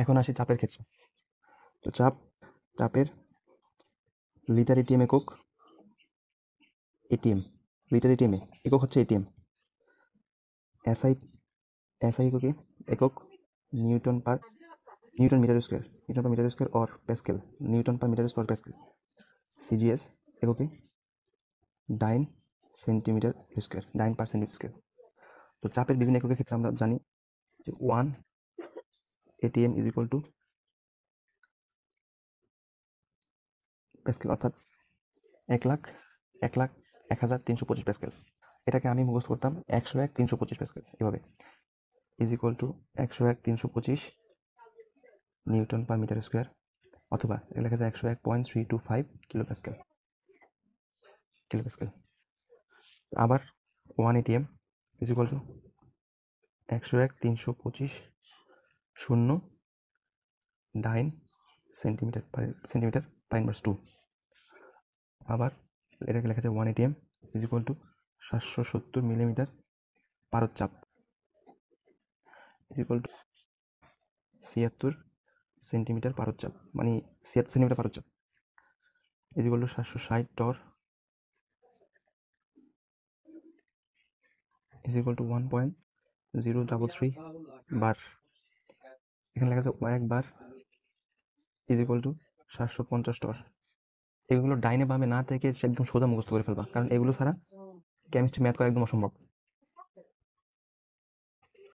এখন আসি চাপের ক্ষেত্রে। তো চাপের লিটার এটিএম একক, এটিএম লিটার এটিএম একক হচ্ছে এটিএম। এসআই এসআই একক newton metre square or pascal, newton per metre square pascal. CGS এককে dyne centimetre square, dyne per centimetre square. তো চাপের বিভিন্ন এককের ক্ষেত্রে আমরা জানি যে 1 atm is equal to pascal, অর্থাৎ 1,01,01,325 প্যাসকেল। এটাকে আমি মুখস্থ করতাম 101,325 প্যাসকেল এভাবে, is equal to 101,325 newton per metre square, অথবা লেখা যায় 101.325 কিলো প্যাসকেল। আবার 1 এটিএম ইজ ইকুয়াল টু 101,325 শূন্য ডাইন সেন্টিমিটার পার ইনভার্স 2। আবার এটাকে লেখা যায় 1 atm is equal two 770 millimetre পারদ চাপ, ইজ ইকুয়াল টু 76 সেন্টিমিটার পারদ চাপ, মানে 76 সেন্টিমিটার পারদ চাপ, is equal to 760 torr, is equal to 1.033 bar. এখানে লেখা আছে 1 bar is equal to 750 torr. এগুলো ডাইনে বামে না থেকে একদম সোজা মুখস্থ করে ফেলবা, কারণ এগুলো ছাড়া কেমিস্ট্রি ম্যাথ করা একদম অসম্ভব।